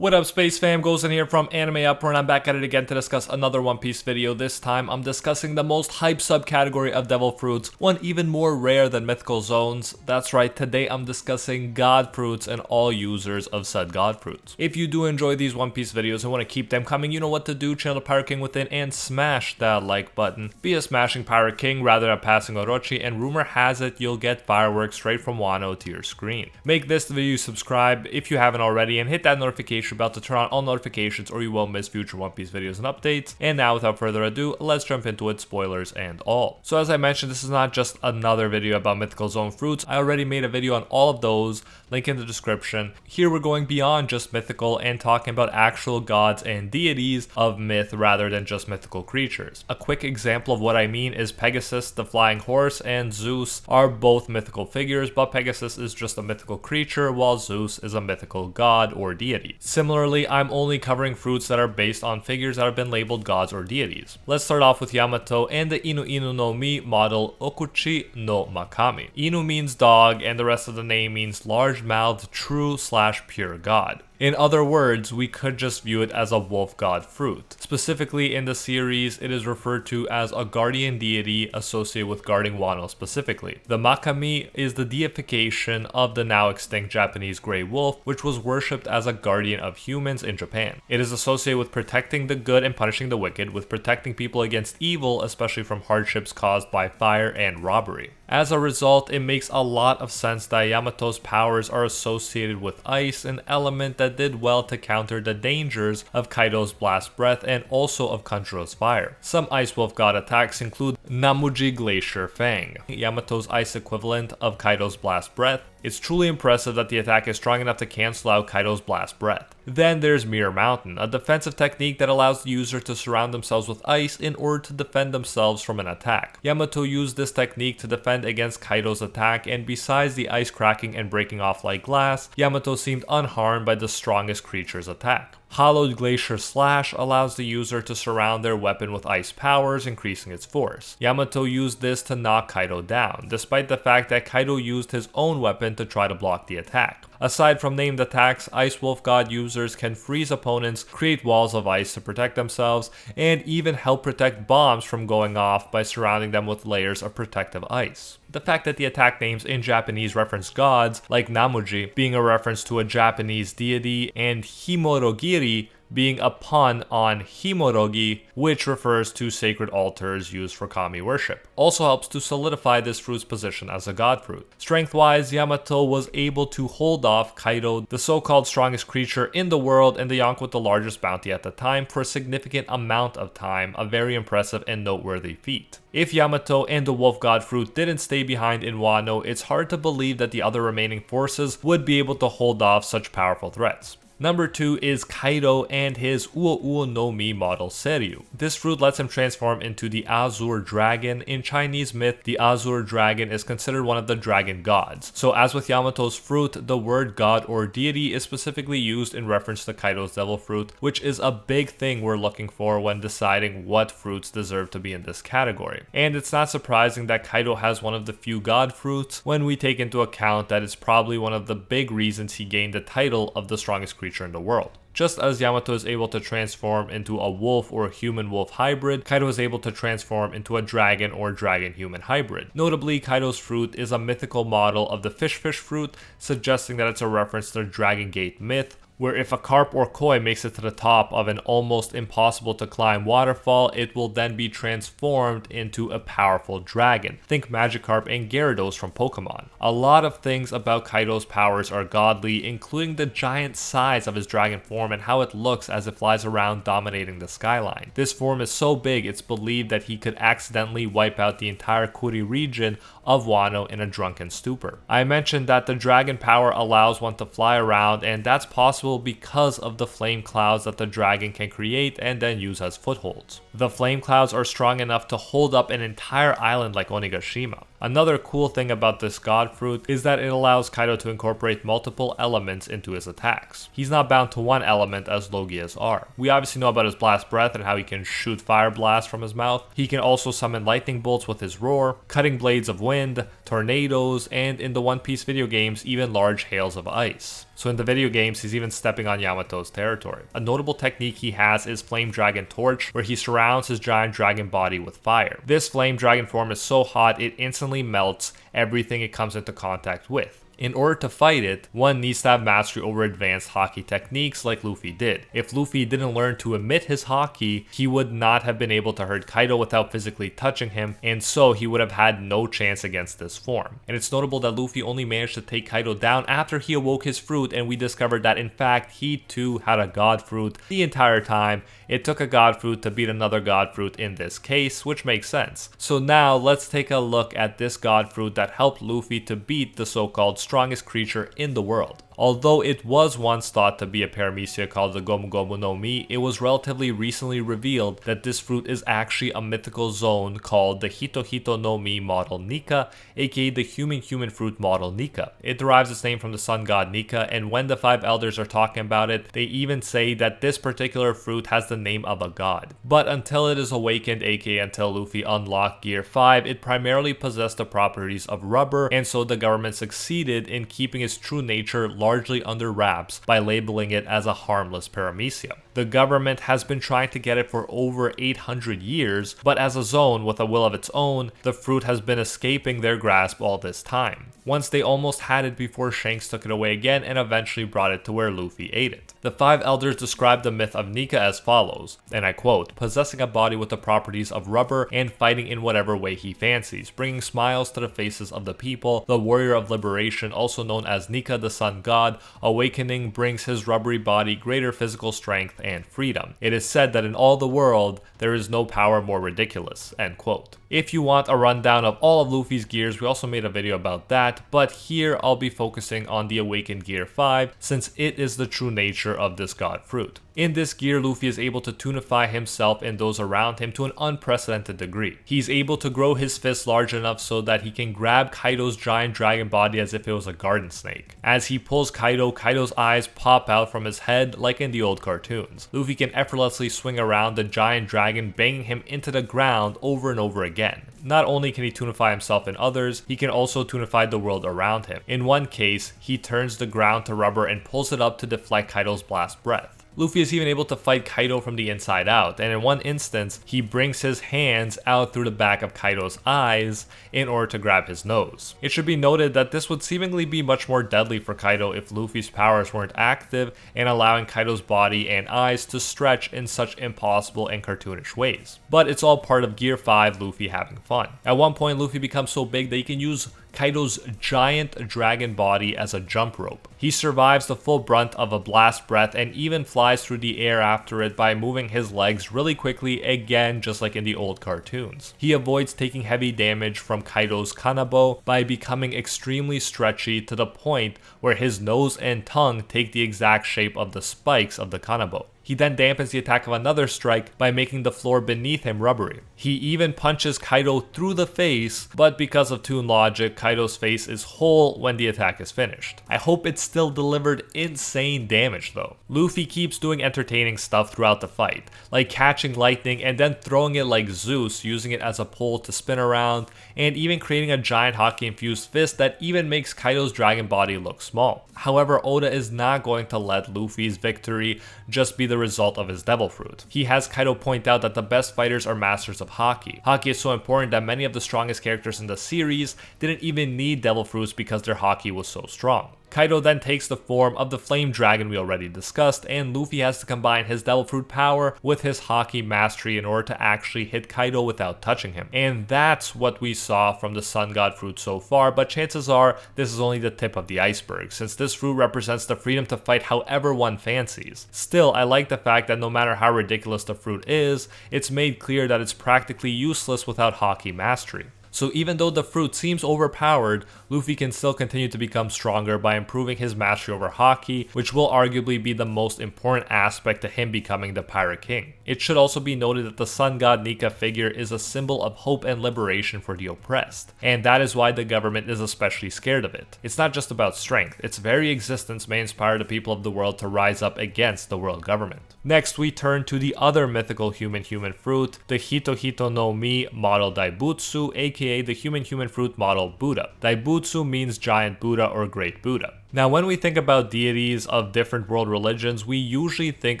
What up, Space Fam? Goes in here from Anime Upper, and I'm back at it again to discuss another One Piece video. This time, I'm discussing the most hyped subcategory of devil fruits, one even more rare than Mythical Zoans. That's right, today I'm discussing God fruits and all users of said God fruits. If you do enjoy these One Piece videos and want to keep them coming, you know what to do. Channel the Pirate King within and smash that like button. Be a smashing Pirate King rather than passing Orochi, and rumor has it you'll get fireworks straight from Wano to your screen. Make this the video, subscribe if you haven't already, and hit that notification bell to turn on all notifications or you will miss future One Piece videos and updates. And now, without further ado, let's jump into it, spoilers and all. So as I mentioned, this is not just another video about Mythical Zone fruits. I already made a video on all of those, link in the description. Here we're going beyond just mythical and talking about actual gods and deities of myth rather than just mythical creatures. A quick example of what I mean is Pegasus, the flying horse, and Zeus are both mythical figures, but Pegasus is just a mythical creature while Zeus is a mythical god or deity. Similarly, I'm only covering fruits that are based on figures that have been labeled gods or deities. Let's start off with Yamato and the Inu Inu no Mi model Okuchi no Makami. Inu means dog, and the rest of the name means large-mouthed, true/pure god. In other words, we could just view it as a wolf god fruit. Specifically in the series, it is referred to as a guardian deity associated with guarding Wano specifically. The Makami is the deification of the now extinct Japanese gray wolf, which was worshipped as a guardian of humans in Japan. It is associated with protecting the good and punishing the wicked, with protecting people against evil, especially from hardships caused by fire and robbery. As a result, it makes a lot of sense that Yamato's powers are associated with ice, an element that did well to counter the dangers of Kaido's blast breath and also of Kanjuro's fire. Some Ice Wolf god attacks include Namuji Glacier Fang, Yamato's ice equivalent of Kaido's blast breath. It's truly impressive that the attack is strong enough to cancel out Kaido's blast breath. Then there's Mirror Mountain, a defensive technique that allows the user to surround themselves with ice in order to defend themselves from an attack. Yamato used this technique to defend against Kaido's attack, and besides the ice cracking and breaking off like glass, Yamato seemed unharmed by the strongest creature's attack. Hollowed Glacier Slash allows the user to surround their weapon with ice powers, increasing its force. Yamato used this to knock Kaido down, despite the fact that Kaido used his own weapon to try to block the attack. Aside from named attacks, Ice Wolf God users can freeze opponents, create walls of ice to protect themselves, and even help protect bombs from going off by surrounding them with layers of protective ice. The fact that the attack names in Japanese reference gods, like Namuji being a reference to a Japanese deity, and Himorogiri being a pun on Himorogi, which refers to sacred altars used for kami worship, also helps to solidify this fruit's position as a god fruit. Strength-wise, Yamato was able to hold off Kaido, the so-called strongest creature in the world and the Yonk with the largest bounty at the time, for a significant amount of time, a very impressive and noteworthy feat. If Yamato and the wolf god fruit didn't stay behind in Wano, it's hard to believe that the other remaining forces would be able to hold off such powerful threats. Number 2 is Kaido and his Uo Uo no Mi model Seryu. This fruit lets him transform into the Azure dragon. In Chinese myth, the Azure dragon is considered one of the dragon gods. So as with Yamato's fruit, the word god or deity is specifically used in reference to Kaido's devil fruit, which is a big thing we're looking for when deciding what fruits deserve to be in this category. And it's not surprising that Kaido has one of the few god fruits when we take into account that it's probably one of the big reasons he gained the title of the strongest creature in the world. Just as Yamato is able to transform into a wolf or human-wolf hybrid, Kaido is able to transform into a dragon or dragon-human hybrid. Notably, Kaido's fruit is a mythical model of the fish-fish fruit, suggesting that it's a reference to the Dragon Gate myth, where if a carp or koi makes it to the top of an almost impossible to climb waterfall, it will then be transformed into a powerful dragon. Think Magikarp and Gyarados from Pokemon. A lot of things about Kaido's powers are godly, including the giant size of his dragon form and how it looks as it flies around dominating the skyline. This form is so big it's believed that he could accidentally wipe out the entire Kuri region of Wano in a drunken stupor. I mentioned that the dragon power allows one to fly around, and that's possible because of the flame clouds that the dragon can create and then use as footholds. The flame clouds are strong enough to hold up an entire island like Onigashima. Another cool thing about this god fruit is that it allows Kaido to incorporate multiple elements into his attacks. He's not bound to one element as Logias are. We obviously know about his blast breath and how he can shoot fire blasts from his mouth. He can also summon lightning bolts with his roar, cutting blades of wind, tornadoes, and in the One Piece video games, even large hails of ice. So in the video games, he's even stepping on Yamato's territory. A notable technique he has is Flame Dragon Torch, where he surrounds his giant dragon body with fire. This flame dragon form is so hot it instantly melts everything it comes into contact with. In order to fight it, one needs to have mastery over advanced haki techniques like Luffy did. If Luffy didn't learn to emit his haki, he would not have been able to hurt Kaido without physically touching him, and so he would have had no chance against this form. And it's notable that Luffy only managed to take Kaido down after he awoke his fruit, and we discovered that in fact he too had a god fruit the entire time. It took a god fruit to beat another god fruit in this case, which makes sense. So now let's take a look at this god fruit that helped Luffy to beat the so-called strongest creature in the world. Although it was once thought to be a paramecia called the Gomu Gomu no Mi, it was relatively recently revealed that this fruit is actually a mythical zone called the Hito Hito no Mi model Nika, aka the human fruit model Nika. It derives its name from the sun god Nika, and when the five elders are talking about it, they even say that this particular fruit has the name of a god. But until it is awakened, aka until Luffy unlocked Gear 5, it primarily possessed the properties of rubber, and so the government succeeded in keeping its true nature largely under wraps by labeling it as a harmless paramecia. The government has been trying to get it for over 800 years, but as a zone with a will of its own, the fruit has been escaping their grasp all this time. Once they almost had it before Shanks took it away again and eventually brought it to where Luffy ate it. The five elders describe the myth of Nika as follows, and I quote, "Possessing a body with the properties of rubber and fighting in whatever way he fancies, bringing smiles to the faces of the people, the warrior of liberation, also known as Nika the sun god, awakening brings his rubbery body greater physical strength and freedom. It is said that in all the world, there is no power more ridiculous," end quote. If you want a rundown of all of Luffy's gears, we also made a video about that, but here I'll be focusing on the Awakened Gear 5 since it is the true nature of this god fruit. In this gear, Luffy is able to tunify himself and those around him to an unprecedented degree. He's able to grow his fist large enough so that he can grab Kaido's giant dragon body as if it was a garden snake. As he pulls Kaido, Kaido's eyes pop out from his head like in the old cartoons. Luffy can effortlessly swing around the giant dragon, banging him into the ground over and over again. Not only can he tunify himself and others, he can also tunify the world around him. In one case, he turns the ground to rubber and pulls it up to deflect Kaido's blast breath. Luffy is even able to fight Kaido from the inside out, and in one instance, he brings his hands out through the back of Kaido's eyes in order to grab his nose. It should be noted that this would seemingly be much more deadly for Kaido if Luffy's powers weren't active and allowing Kaido's body and eyes to stretch in such impossible and cartoonish ways. But it's all part of Gear 5 Luffy having fun. At one point, Luffy becomes so big that he can use Kaido's giant dragon body as a jump rope. He survives the full brunt of a blast breath and even flies through the air after it by moving his legs really quickly, again just like in the old cartoons. He avoids taking heavy damage from Kaido's kanabo by becoming extremely stretchy to the point where his nose and tongue take the exact shape of the spikes of the kanabo. He then dampens the attack of another strike by making the floor beneath him rubbery. He even punches Kaido through the face, but because of Toon logic, Kaido's face is whole when the attack is finished. I hope it still delivered insane damage though. Luffy keeps doing entertaining stuff throughout the fight, like catching lightning and then throwing it like Zeus, using it as a pole to spin around, and even creating a giant haki-infused fist that even makes Kaido's dragon body look small. However, Oda is not going to let Luffy's victory just be the result of his devil fruit. He has Kaido point out that the best fighters are masters of haki. Haki is so important that many of the strongest characters in the series didn't even need devil fruits because their haki was so strong. Kaido then takes the form of the flame dragon we already discussed, and Luffy has to combine his devil fruit power with his haki mastery in order to actually hit Kaido without touching him. And that's what we saw from the sun god fruit so far, but chances are this is only the tip of the iceberg, since this fruit represents the freedom to fight however one fancies. Still, I like the fact that no matter how ridiculous the fruit is, it's made clear that it's practically useless without haki mastery. So even though the fruit seems overpowered, Luffy can still continue to become stronger by improving his mastery over Haki, which will arguably be the most important aspect to him becoming the Pirate King. It should also be noted that the Sun God Nika figure is a symbol of hope and liberation for the oppressed, and that is why the government is especially scared of it. It's not just about strength, its very existence may inspire the people of the world to rise up against the world government. Next, we turn to the other mythical human fruit, the Hito no Mi model Daibutsu, aka the human fruit model Buddha. Daibutsu means giant Buddha or great Buddha. Now, when we think about deities of different world religions, we usually think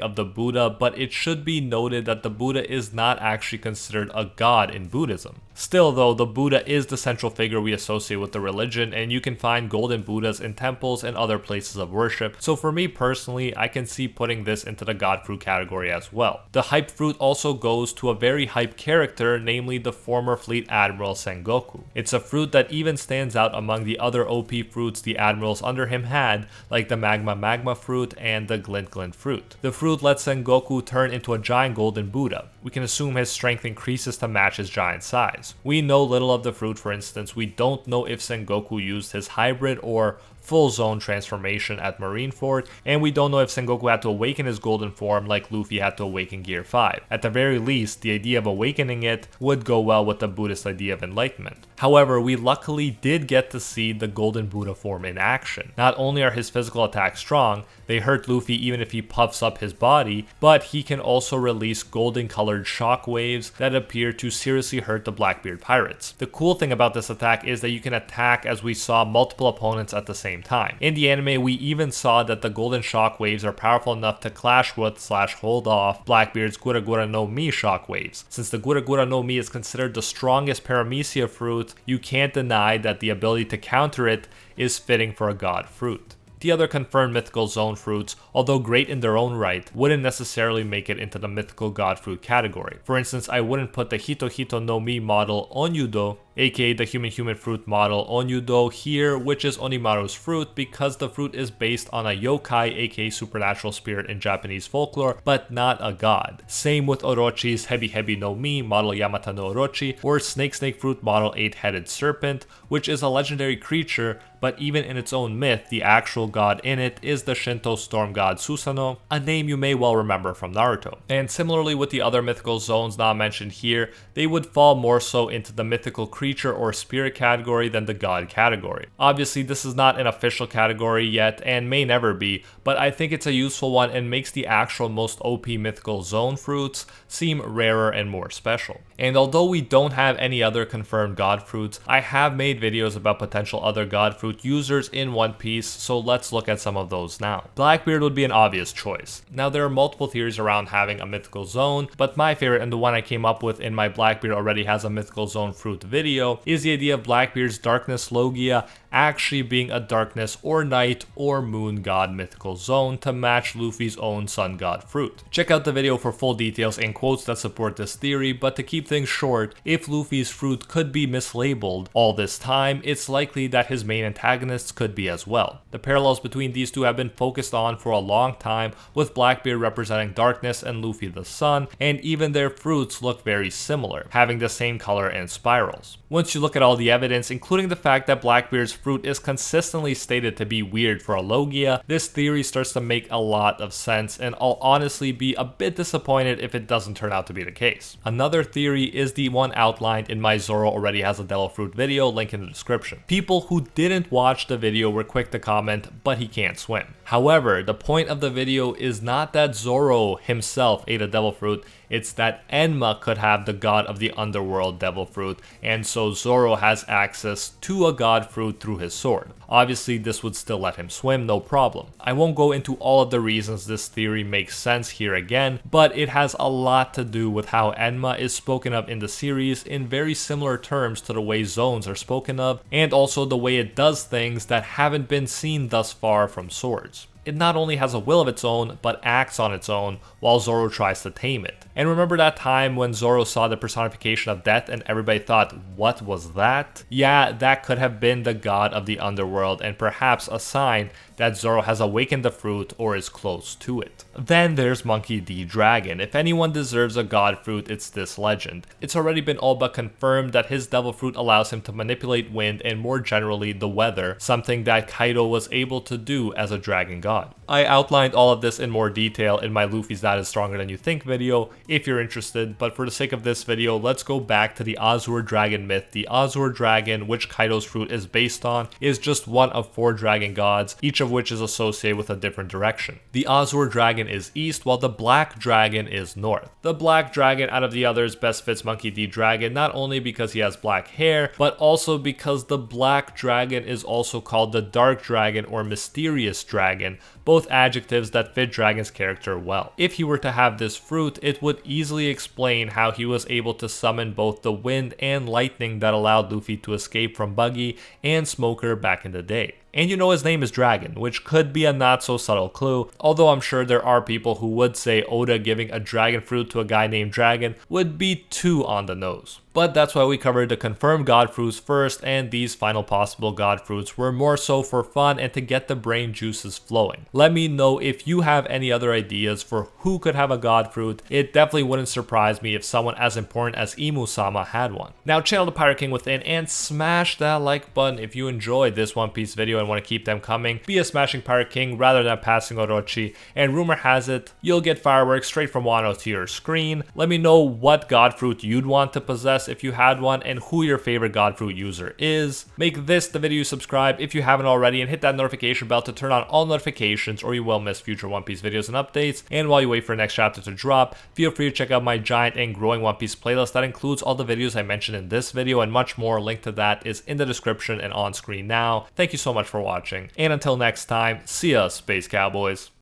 of the Buddha, but it should be noted that the Buddha is not actually considered a god in Buddhism. Still though, the Buddha is the central figure we associate with the religion, and you can find golden Buddhas in temples and other places of worship, so for me personally, I can see putting this into the god fruit category as well. The hype fruit also goes to a very hype character, namely the former fleet admiral Sengoku. It's a fruit that even stands out among the other OP fruits the admirals under him had, like the magma fruit and the glint fruit. The fruit lets Sengoku turn into a giant golden Buddha. We can assume his strength increases to match his giant size. We know little of the fruit. For instance, we don't know if Sengoku used his hybrid or full zone transformation at Marineford, and we don't know if Sengoku had to awaken his golden form like Luffy had to awaken Gear 5. At the very least, the idea of awakening it would go well with the Buddhist idea of enlightenment. However, we luckily did get to see the golden Buddha form in action. Not only are his physical attacks strong, they hurt Luffy even if he puffs up his body, but he can also release golden colored shock waves that appear to seriously hurt the Blackbeard pirates. The cool thing about this attack is that you can attack, as we saw, multiple opponents at the same time. In the anime, we even saw that the golden shock waves are powerful enough to clash with / hold off Blackbeard's Gura no Mi shock waves. Since the Gura no Mi is considered the strongest paramecia fruit, you can't deny that the ability to counter it is fitting for a god fruit. The other confirmed mythical zone fruits, although great in their own right, wouldn't necessarily make it into the mythical god fruit category. For instance, I wouldn't put the Hito no Mi model Onyudo, aka the human fruit model Onyudo here, which is Onimaru's fruit, because the fruit is based on a yokai, aka supernatural spirit in Japanese folklore, but not a god. Same with Orochi's Hebi no Mi model Yamata no Orochi, or snake fruit model 8-headed Serpent, which is a legendary creature, but even in its own myth, the actual god in it is the Shinto storm god Susanoo, a name you may well remember from Naruto. And similarly with the other mythical zones not mentioned here, they would fall more so into the mythical creature or spirit category than the god category. Obviously, this is not an official category yet and may never be, but I think it's a useful one and makes the actual most OP mythical zone fruits seem rarer and more special. And although we don't have any other confirmed god fruits, I have made videos about potential other god fruit users in One Piece, so let's look at some of those now. Blackbeard would be an obvious choice. Now, there are multiple theories around having a mythical zone, but my favorite, and the one I came up with in my Blackbeard already has a mythical zone fruit video, is the idea of Blackbeard's Darkness Logia actually being a darkness or night or moon god mythical zone to match Luffy's own sun god fruit. Check out the video for full details and quotes that support this theory, but to keep things short, if Luffy's fruit could be mislabeled all this time, it's likely that his main antagonists could be as well. The parallels between these two have been focused on for a long time, with Blackbeard representing darkness and Luffy the sun, and even their fruits look very similar, having the same color and spirals. Once you look at all the evidence, including the fact that Blackbeard's fruit is consistently stated to be weird for a Logia, this theory starts to make a lot of sense, and I'll honestly be a bit disappointed if it doesn't turn out to be the case. Another theory is the one outlined in my Zoro already has a Devil Fruit video, link in the description. People who didn't watch the video were quick to comment, but he can't swim. However, the point of the video is not that Zoro himself ate a Devil Fruit, it's that Enma could have the god of the underworld Devil Fruit, and so Zoro has access to a god fruit through his sword. Obviously, this would still let him swim, no problem. I won't go into all of the reasons this theory makes sense here again, but it has a lot to do with how Enma is spoken of in the series in very similar terms to the way zones are spoken of, and also the way it does things that haven't been seen thus far from swords. it not only has a will of its own, but acts on its own, while Zoro tries to tame it. And remember that time when Zoro saw the personification of death and everybody thought, what was that? Yeah, that could have been the god of the underworld and perhaps a sign that Zoro has awakened the fruit or is close to it. Then there's Monkey D. Dragon. If anyone deserves a god fruit, it's this legend. It's already been all but confirmed that his devil fruit allows him to manipulate wind and more generally the weather, something that Kaido was able to do as a dragon god. I outlined all of this in more detail in my Luffy's Dad is Stronger Than You Think video if you're interested, but for the sake of this video, let's go back to the Azure Dragon myth. The Azure Dragon, which Kaido's fruit is based on, is just one of 4 dragon gods, each of which is associated with a different direction. The Azure Dragon is east, while the Black Dragon is north. The Black Dragon out of the others best fits Monkey D. Dragon, not only because he has black hair, but also because the Black Dragon is also called the Dark Dragon or Mysterious Dragon, both adjectives that fit Dragon's character well. If he were to have this fruit, it would easily explain how he was able to summon both the wind and lightning that allowed Luffy to escape from Buggy and Smoker back in the day. And you know his name is Dragon, which could be a not so subtle clue, although I'm sure there are people who would say Oda giving a dragon fruit to a guy named Dragon would be too on the nose. But that's why we covered the confirmed god fruits first, and these final possible god fruits were more so for fun and to get the brain juices flowing. Let me know if you have any other ideas for who could have a god fruit. It definitely wouldn't surprise me if someone as important as Imu-sama had one. Now channel the Pirate King within and smash that like button if you enjoyed this One Piece video and want to keep them coming. Be a smashing Pirate King rather than passing Orochi, and rumor has it you'll get fireworks straight from Wano to your screen. Let me know what god fruit you'd want to possess if you had one and who your favorite god fruit user is. Make this the video you subscribe if you haven't already, and hit that notification bell to turn on all notifications or you will miss future One Piece videos and updates. And while you wait for the next chapter to drop, feel free to check out my giant and growing One Piece playlist that includes all the videos I mentioned in this video and much more. Link to that is in the description and on screen now. Thank you so much for watching, and until next time, see ya, Space Cowboys.